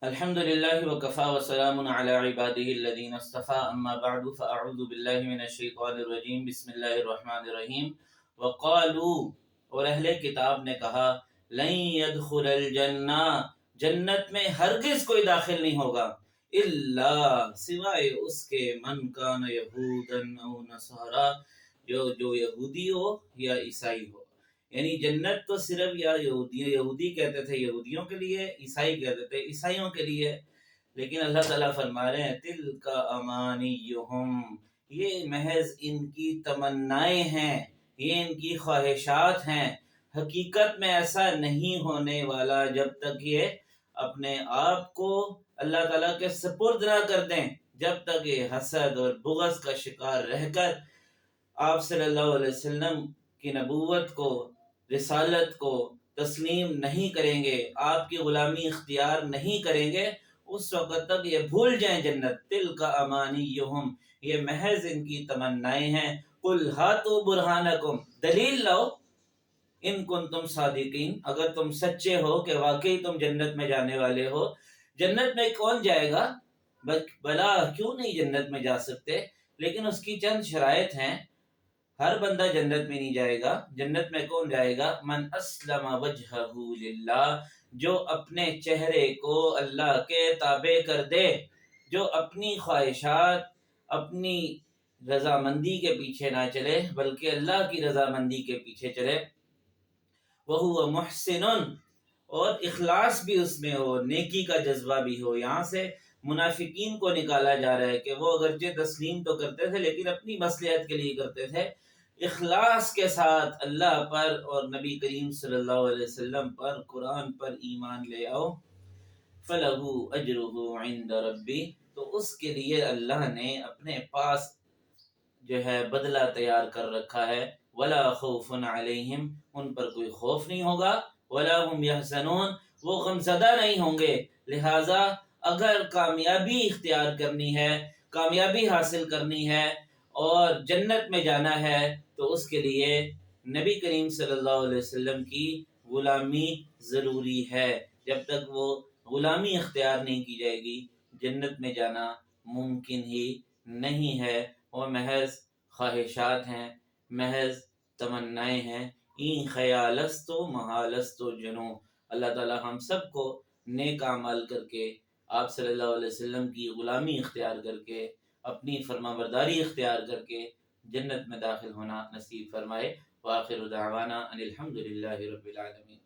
الحمد لله وكفى وسلام على عباده الذين اصطفى اما بعد فاعوذ بالله من الشیطان الرجیم بسم اللہ الرحمن الرحیم وقالوا، اور اہل کتاب نے کہا، لن يدخل الجنہ، جنت میں ہرگز کوئی داخل نہیں ہوگا، الا سوائے اس کے من کان یہودا او نصارا، جو یہودی ہو یا عیسائی ہو۔ یعنی جنت تو صرف یا یہودی کہتے تھے یہودیوں کے لیے، عیسائی کہتے تھے عیسائیوں کے لیے، لیکن اللہ تعالیٰ فرما رہے ہیں تلک امانیہم، یہ محض ان کی تمنائیں ہیں، یہ ان کی خواہشات ہیں، حقیقت میں ایسا نہیں ہونے والا جب تک یہ اپنے آپ کو اللہ تعالیٰ کے سپرد نہ کر دیں، جب تک یہ حسد اور بغض کا شکار رہ کر آپ صلی اللہ علیہ وسلم کی نبوت کو، رسالت کو تسلیم نہیں کریں گے، آپ کی غلامی اختیار نہیں کریں گے، اس وقت تک یہ بھول جائیں جنت۔ تلک امانیہم، یہ محض ان کی تمنائیں ہیں۔ قل ہاتوا برہانکم، دلیل لاؤ، ان کنتم صادقین، اگر تم سچے ہو کہ واقعی تم جنت میں جانے والے ہو۔ جنت میں کون جائے گا؟ بلا کیوں نہیں جنت میں جا سکتے، لیکن اس کی چند شرائط ہیں۔ ہر بندہ جنت میں نہیں جائے گا۔ جنت میں کون جائے گا؟ من اسلم وجہہ للہ، جو اپنے چہرے کو اللہ کے تابع کر دے، جو اپنی خواہشات، اپنی رضامندی کے پیچھے نہ چلے بلکہ اللہ کی رضامندی کے پیچھے چلے۔ وہو محسن، اور اخلاص بھی اس میں ہو، نیکی کا جذبہ بھی ہو۔ یہاں سے منافقین کو نکالا جا رہا ہے کہ وہ اگرچہ تسلیم تو کرتے تھے لیکن اپنی مصلحت کے لیے کرتے تھے۔ اخلاص کے ساتھ اللہ پر اور نبی کریم صلی اللہ علیہ وسلم پر، قرآن پر ایمان لے آؤ۔ فَلَهُ أَجْرُهُ عِنْدَ رَبِّهِ، تو اس کے لیے اللہ نے اپنے پاس جو ہے بدلہ تیار کر رکھا ہے۔ وَلَا خَوْفٌ عَلَيْهِمْ، ان پر کوئی خوف نہیں ہوگا۔ وَلَا هُمْ يَحْزَنُونَ، وہ غمزدہ نہیں ہوں گے۔ لہٰذا اگر کامیابی اختیار کرنی ہے، کامیابی حاصل کرنی ہے اور جنت میں جانا ہے تو اس کے لیے نبی کریم صلی اللہ علیہ وسلم کی غلامی ضروری ہے۔ جب تک وہ غلامی اختیار نہیں کی جائے گی جنت میں جانا ممکن ہی نہیں ہے۔ وہ محض خواہشات ہیں، محض تمنائیں ہیں۔ این خیالست و محالست و جنو، اللہ تعالی ہم سب کو نیک اعمال کر کے، آپ صلی اللہ علیہ وسلم کی غلامی اختیار کر کے، اپنی فرما برداری اختیار کر کے جنت میں داخل ہونا نصیب فرمائے۔ وآخر دعوانا ان الحمد للہ رب العالمین۔